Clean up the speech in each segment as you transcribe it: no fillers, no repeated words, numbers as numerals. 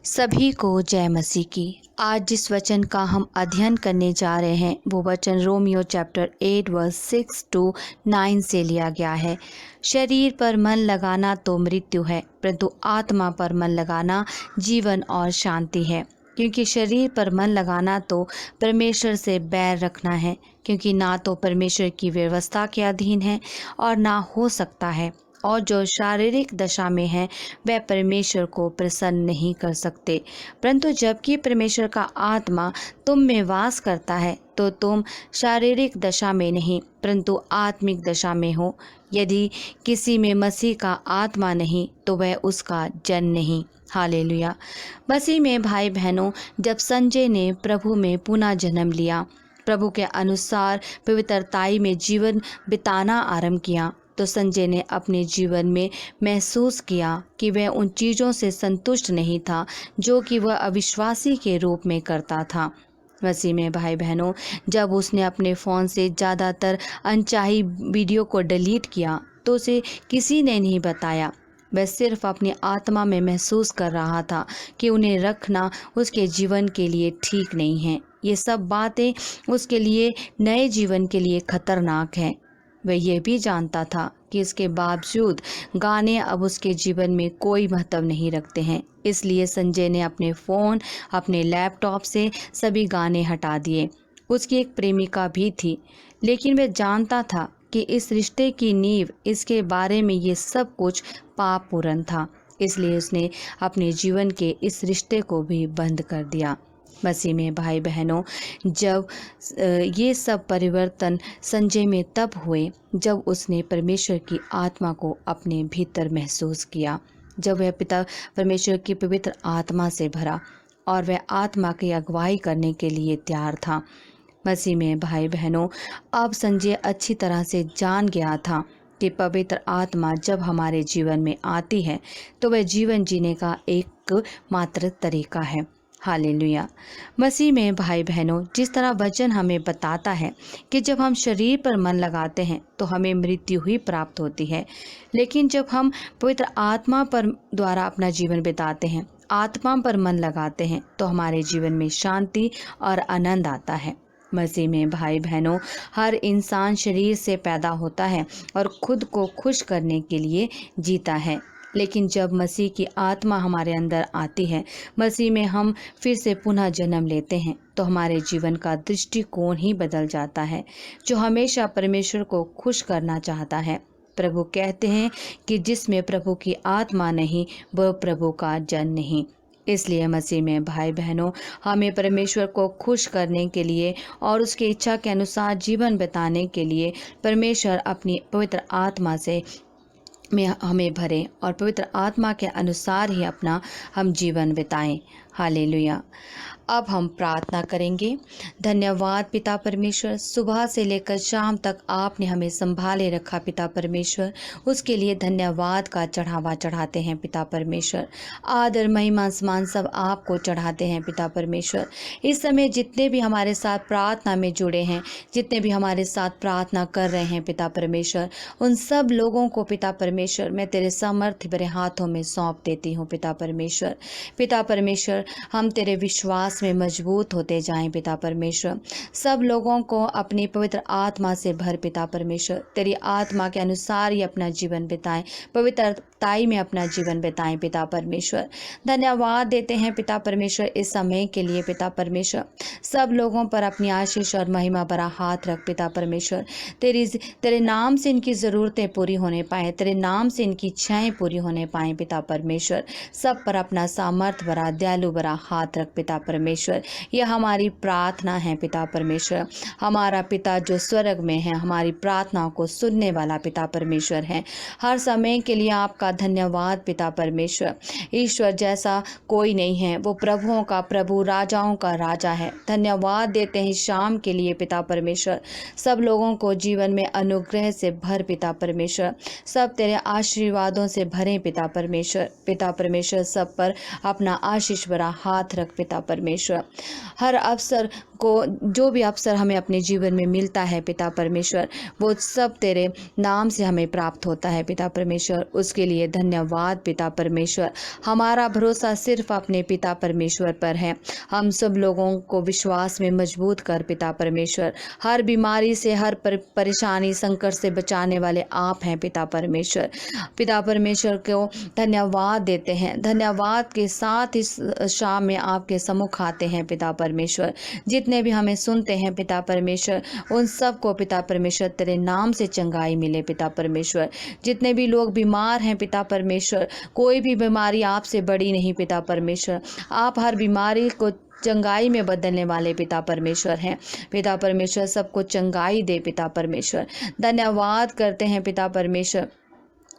सभी को जय मसीह की। आज जिस वचन का हम अध्ययन करने जा रहे हैं वो वचन रोमियो चैप्टर 8 वर्स 6 to 9 से लिया गया है। शरीर पर मन लगाना तो मृत्यु है, परंतु आत्मा पर मन लगाना जीवन और शांति है। क्योंकि शरीर पर मन लगाना तो परमेश्वर से बैर रखना है, क्योंकि ना तो परमेश्वर की व्यवस्था के अधीन है और ना हो सकता है। और जो शारीरिक दशा में है वह परमेश्वर को प्रसन्न नहीं कर सकते। परंतु जबकि परमेश्वर का आत्मा तुम में वास करता है तो तुम शारीरिक दशा में नहीं परंतु आत्मिक दशा में हो। यदि किसी में मसीह का आत्मा नहीं तो वह उसका जन नहीं। हालेलुया। मसीह में भाई बहनों, जब संजय ने प्रभु में पुनः जन्म लिया, प्रभु के अनुसार पवित्रताई में जीवन बिताना आरंभ किया, तो संजय ने अपने जीवन में महसूस किया कि वह उन चीज़ों से संतुष्ट नहीं था जो कि वह अविश्वासी के रूप में करता था। मसीह में भाई बहनों, जब उसने अपने फ़ोन से ज़्यादातर अनचाही वीडियो को डिलीट किया तो उसे किसी ने नहीं बताया। वह सिर्फ अपनी आत्मा में महसूस कर रहा था कि उन्हें रखना उसके जीवन के लिए ठीक नहीं है। ये सब बातें उसके लिए नए जीवन के लिए खतरनाक हैं। वह यह भी जानता था कि इसके बावजूद गाने अब उसके जीवन में कोई महत्व नहीं रखते हैं। इसलिए संजय ने अपने फ़ोन, अपने लैपटॉप से सभी गाने हटा दिए। उसकी एक प्रेमिका भी थी, लेकिन वह जानता था कि इस रिश्ते की नींव, इसके बारे में ये सब कुछ पापपूर्ण था। इसलिए उसने अपने जीवन के इस रिश्ते को भी बंद कर दिया। मसीह में भाई बहनों, जब ये सब परिवर्तन संजय में तब हुए जब उसने परमेश्वर की आत्मा को अपने भीतर महसूस किया, जब वह पिता परमेश्वर की पवित्र आत्मा से भरा और वह आत्मा की अगुवाई करने के लिए तैयार था। मसीह में भाई बहनों, अब संजय अच्छी तरह से जान गया था कि पवित्र आत्मा जब हमारे जीवन में आती है तो वह जीवन जीने का एक मात्र तरीका है। हालेलुया। मसीह में भाई बहनों, जिस तरह वचन हमें बताता है कि जब हम शरीर पर मन लगाते हैं तो हमें मृत्यु ही प्राप्त होती है, लेकिन जब हम पवित्र आत्मा पर द्वारा अपना जीवन बिताते हैं, आत्मा पर मन लगाते हैं, तो हमारे जीवन में शांति और आनंद आता है। मसीह में भाई बहनों, हर इंसान शरीर से पैदा होता है और खुद को खुश करने के लिए जीता है, लेकिन जब मसीह की आत्मा हमारे अंदर आती है, मसीह में हम फिर से पुनः जन्म लेते हैं, तो हमारे जीवन का दृष्टिकोण ही बदल जाता है। जो हमेशा परमेश्वर को खुश करना चाहता है, प्रभु कहते हैं कि जिसमें प्रभु की आत्मा नहीं वह प्रभु का जन नहीं। इसलिए मसीह में भाई बहनों, हमें परमेश्वर को खुश करने के लिए और उसकी इच्छा के अनुसार जीवन बिताने के लिए परमेश्वर अपनी पवित्र आत्मा से में हमें भरे और पवित्र आत्मा के अनुसार ही अपना हम जीवन बिताएं। हालेलुया। अब हम प्रार्थना करेंगे। धन्यवाद पिता परमेश्वर, सुबह से लेकर शाम तक आपने हमें संभाले रखा पिता परमेश्वर, उसके लिए धन्यवाद का चढ़ावा चढ़ाते हैं पिता परमेश्वर। आदर महिमा सम्मान सब आपको चढ़ाते हैं पिता परमेश्वर। इस समय जितने भी हमारे साथ प्रार्थना में जुड़े हैं, जितने भी हमारे साथ प्रार्थना कर रहे हैं पिता परमेश्वर, उन सब लोगों को पिता परमेश्वर मैं तेरे सामर्थ्य भरे हाथों में सौंप देती हूँ पिता परमेश्वर। पिता परमेश्वर, हम तेरे विश्वास में मजबूत होते जाएं पिता परमेश्वर। सब लोगों को अपनी पवित्र आत्मा से भर पिता परमेश्वर। तेरी आत्मा के अनुसार ही अपना जीवन बिताएं, पवित्रताई में अपना जीवन बिताएं पिता परमेश्वर। धन्यवाद देते हैं पिता परमेश्वर इस समय के लिए पिता परमेश्वर। सब लोगों पर अपनी आशीष और महिमा भरा हाथ रख पिता परमेश्वर। तेरे नाम से इनकी ज़रूरतें पूरी होने पाए, तेरे नाम से इनकी इच्छाएं पूरी होने पाए पिता परमेश्वर। सब पर अपना सामर्थ भरा दयालु भरा हाथ रख पिता परमेश्वर। यह हमारी प्रार्थना है पिता परमेश्वर। हमारा पिता जो स्वर्ग में है हमारी प्रार्थनाओं को सुनने वाला पिता परमेश्वर है। हर समय के लिए आपका धन्यवाद पिता परमेश्वर। ईश्वर जैसा कोई नहीं है, वो प्रभुओं का प्रभु, राजाओं का राजा है। धन्यवाद देते हैं शाम के लिए पिता परमेश्वर। सब लोगों को जीवन में अनुग्रह से भर पिता परमेश्वर। सब तेरे आशीर्वादों से भरें पिता परमेश्वर। पिता परमेश्वर, सब पर अपना आशीष भरा हाथ रख पिता परमेश्वर। हर अवसर को जो भी अवसर हमें अपने जीवन में मिलता है पिता परमेश्वर, वो सब तेरे नाम से हमें प्राप्त होता है पिता परमेश्वर। उसके लिए धन्यवाद पिता परमेश्वर। हमारा भरोसा सिर्फ अपने पिता परमेश्वर पर है। हम सब लोगों को विश्वास में मजबूत कर पिता परमेश्वर। हर बीमारी से, हर परेशानी, संकट से बचाने वाले आप हैं पिता परमेश्वर। पिता परमेश्वर को धन्यवाद देते हैं। धन्यवाद के साथ इस शाम में आपके सम्मुख आते हैं पिता परमेश्वर। जितने भी हमें सुनते हैं पिता परमेश्वर, उन सबको पिता परमेश्वर तेरे नाम से चंगाई मिले पिता परमेश्वर। जितने भी लोग बीमार हैं पिता परमेश्वर, कोई भी बीमारी आपसे बड़ी नहीं पिता परमेश्वर। आप हर बीमारी को चंगाई में बदलने वाले पिता परमेश्वर हैं। पिता परमेश्वर सबको चंगाई दे पिता परमेश्वर। धन्यवाद करते हैं पिता परमेश्वर।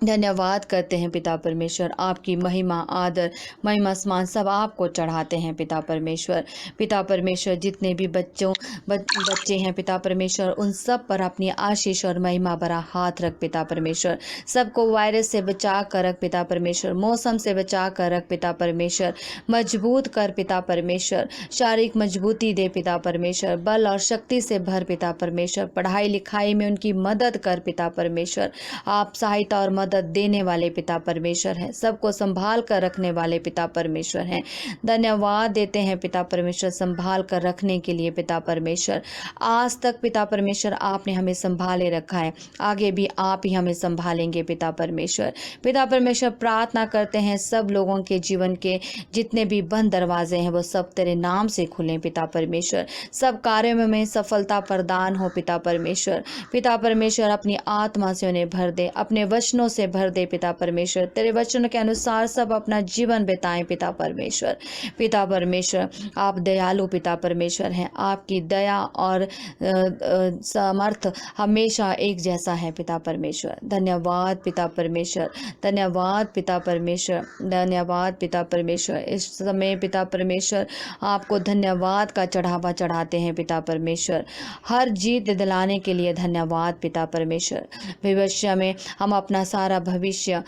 धन्यवाद करते हैं पिता परमेश्वर। आपकी महिमा, आदर, महिमा, सम्मान सब आपको चढ़ाते हैं पिता परमेश्वर। पिता परमेश्वर जितने भी बच्चे हैं पिता परमेश्वर, उन सब पर अपनी आशीष और महिमा भरा हाथ रख पिता परमेश्वर। सबको वायरस से बचा कर रख पिता परमेश्वर। मौसम से बचा कर रख पिता परमेश्वर। मजबूत कर पिता परमेश्वर। शारीरिक मजबूती दे पिता परमेश्वर। बल और शक्ति से भर पिता परमेश्वर। पढ़ाई लिखाई में उनकी मदद कर पिता परमेश्वर। आप सहायता और मदद देने वाले पिता परमेश्वर हैं। सबको संभाल कर रखने वाले पिता परमेश्वर हैं। धन्यवाद देते हैं पिता परमेश्वर संभाल कर रखने के लिए पिता परमेश्वर। आज तक पिता परमेश्वर आपने हमें संभाले रखा है, आगे भी आप ही हमें संभालेंगे पिता परमेश्वर। पिता परमेश्वर प्रार्थना करते हैं सब लोगों के जीवन के जितने भी बंद दरवाजे हैं वो सब तेरे नाम से खुलें पिता परमेश्वर। सब कार्यों में सफलता प्रदान हो पिता परमेश्वर। पिता परमेश्वर अपनी आत्मा से उन्हें भर दे, अपने वचनों से भर दे पिता परमेश्वर। तेरे वचनों के अनुसार सब अपना जीवन बिताएं पिता परमेश्वर। पिता परमेश्वर आप दयालु पिता परमेश्वर हैं। आपकी दया और सामर्थ हमेशा एक जैसा है पिता परमेश्वर। धन्यवाद पिता परमेश्वर। धन्यवाद पिता परमेश्वर। धन्यवाद पिता परमेश्वर। इस समय पिता परमेश्वर आपको धन्यवाद का चढ़ावा चढ़ाते हैं पिता परमेश्वर। हर जीत दिलाने के लिए धन्यवाद पिता परमेश्वर। भविष्य में हम अपना सारा भविष्य,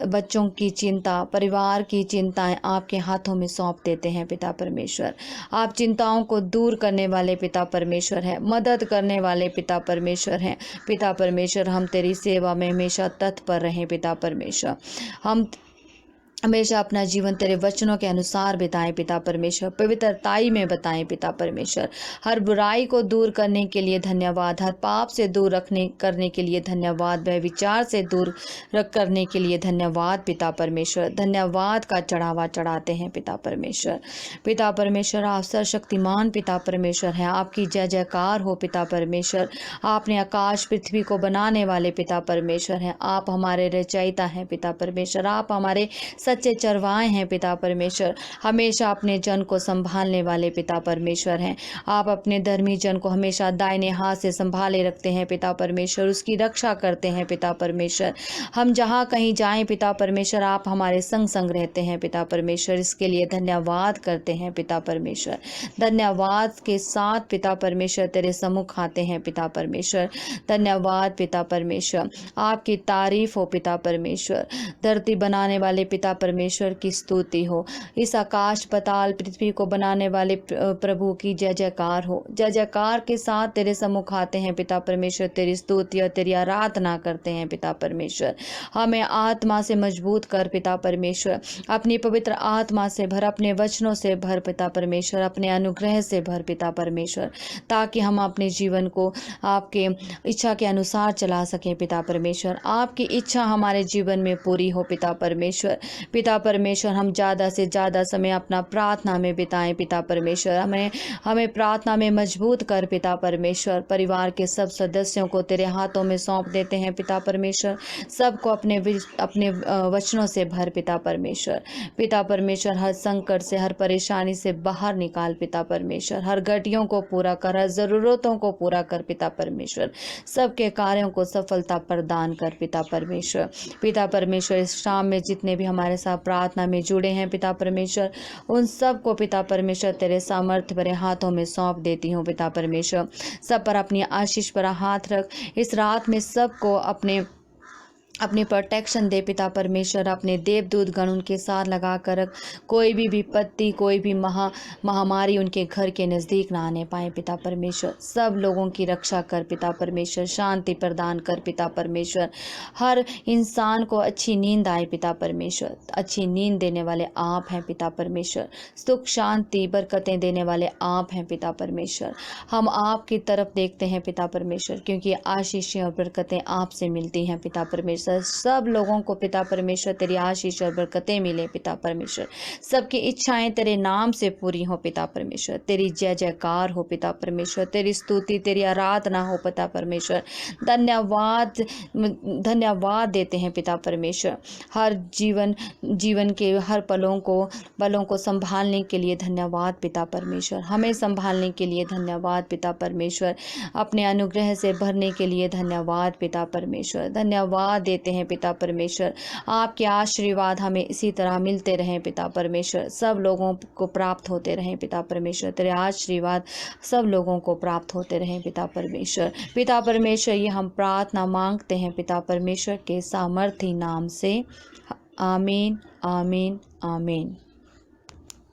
बच्चों की चिंता, परिवार की चिंताएं आपके हाथों में सौंप देते हैं पिता परमेश्वर। आप चिंताओं को दूर करने वाले पिता परमेश्वर हैं, मदद करने वाले पिता परमेश्वर हैं। पिता परमेश्वर हम तेरी सेवा में हमेशा तत्पर रहें पिता परमेश्वर। हम हमेशा अपना जीवन तेरे वचनों के अनुसार बिताएं पिता परमेश्वर। पवित्रताई में बताएं पिता परमेश्वर। हर बुराई को दूर करने के लिए धन्यवाद। हर पाप से दूर करने के लिए धन्यवाद। वह विचार से दूर करने के लिए धन्यवाद पिता परमेश्वर। धन्यवाद का चढ़ावा चढ़ाते हैं पिता परमेश्वर। पिता परमेश्वर आप सर्वशक्तिमान पिता परमेश्वर हैं। आपकी जय जयकार हो पिता परमेश्वर। आपने आकाश पृथ्वी को बनाने वाले पिता परमेश्वर हैं। आप हमारे रचयिता हैं पिता परमेश्वर। आप हमारे सच्चे चरवाहे हैं पिता परमेश्वर। हमेशा अपने जन को संभालने वाले पिता परमेश्वर हैं। आप अपने धर्मी जन को हमेशा दाहिने हाथ से संभाले रखते हैं पिता परमेश्वर। उसकी रक्षा करते हैं पिता परमेश्वर। हम जहाँ कहीं जाएं पिता परमेश्वर आप हमारे संग संग रहते हैं पिता परमेश्वर। इसके लिए धन्यवाद करते हैं पिता परमेश्वर। धन्यवाद के साथ पिता परमेश्वर तेरे सम्मुख आते हैं पिता परमेश्वर। धन्यवाद पिता परमेश्वर। आपकी तारीफ हो पिता परमेश्वर। धरती बनाने वाले पिता परमेश्वर की स्तुति हो। इस आकाश पताल पृथ्वी को बनाने वाले प्रभु की जय जयकार हो। जय जयकार के साथ तेरे सम्मुख आते हैं पिता परमेश्वर। तेरी स्तुति और तेरी आराधना करते हैं पिता परमेश्वर। हमें आत्मा से मजबूत कर पिता परमेश्वर। अपनी पवित्र आत्मा से भर, अपने वचनों से भर पिता परमेश्वर। अपने अनुग्रह से भर पिता परमेश्वर, ताकि हम अपने जीवन को आपके इच्छा के अनुसार चला सकें पिता परमेश्वर। आपकी इच्छा हमारे जीवन में पूरी हो पिता परमेश्वर। पिता परमेश्वर हम ज़्यादा से ज़्यादा समय अपना प्रार्थना में बिताएं पिता परमेश्वर। हमें प्रार्थना में मजबूत कर पिता परमेश्वर। परिवार के सब सदस्यों को तेरे हाथों में सौंप देते हैं पिता परमेश्वर। सबको अपने वचनों से भर पिता परमेश्वर। पिता परमेश्वर हर संकट से, हर परेशानी से बाहर निकाल पिता परमेश्वर। हर घटियों को पूरा कर, हर ज़रूरतों को पूरा कर पिता परमेश्वर। सबके कार्यों को सफलता प्रदान कर पिता परमेश्वर। पिता परमेश्वर इस शाम में जितने भी हमारे साथ प्रार्थना में जुड़े हैं पिता परमेश्वर, उन सब को पिता परमेश्वर तेरे सामर्थ्य भरे हाथों में सौंप देती हूँ पिता परमेश्वर। सब पर अपनी आशीष भरा हाथ रख। इस रात में सबको अपने अपनी प्रोटेक्शन दे पिता परमेश्वर। अपने देवदूत गण उनके साथ लगा कर रख। कोई भी विपत्ति, कोई भी महामारी उनके घर के नज़दीक ना आने पाए पिता परमेश्वर। सब लोगों की रक्षा कर पिता परमेश्वर। शांति प्रदान कर पिता परमेश्वर। हर इंसान को अच्छी नींद आए पिता परमेश्वर। अच्छी नींद देने वाले आप हैं पिता परमेश्वर। सुख शांति बरकतें देने वाले आप हैं पिता परमेश्वर। हम आपकी तरफ देखते हैं पिता परमेश्वर, क्योंकि आशीषें और बरकतें आपसे मिलती हैं पिता परमेश्वर। सब लोगों को पिता परमेश्वर तेरी आशीष और बरकतें मिले पिता परमेश्वर। सबकी इच्छाएं तेरे नाम से पूरी हो पिता परमेश्वर। तेरी जय जयकार हो पिता परमेश्वर। तेरी स्तुति, तेरी आराधना हो पिता परमेश्वर। धन्यवाद धन्यवाद देते हैं पिता परमेश्वर। हर जीवन के हर पलों को संभालने के लिए धन्यवाद पिता परमेश्वर। हमें संभालने के लिए धन्यवाद पिता परमेश्वर। अपने अनुग्रह से भरने के लिए धन्यवाद पिता परमेश्वर। धन्यवाद देते हैं पिता परमेश्वर। आपके आशीर्वाद हमें इसी तरह मिलते रहें पिता परमेश्वर। सब लोगों को प्राप्त होते रहें पिता परमेश्वर। तेरे आशीर्वाद सब लोगों को प्राप्त होते रहें पिता परमेश्वर। पिता परमेश्वर, ये हम प्रार्थना मांगते हैं पिता परमेश्वर के सामर्थी नाम से। आमीन, आमीन, आमीन।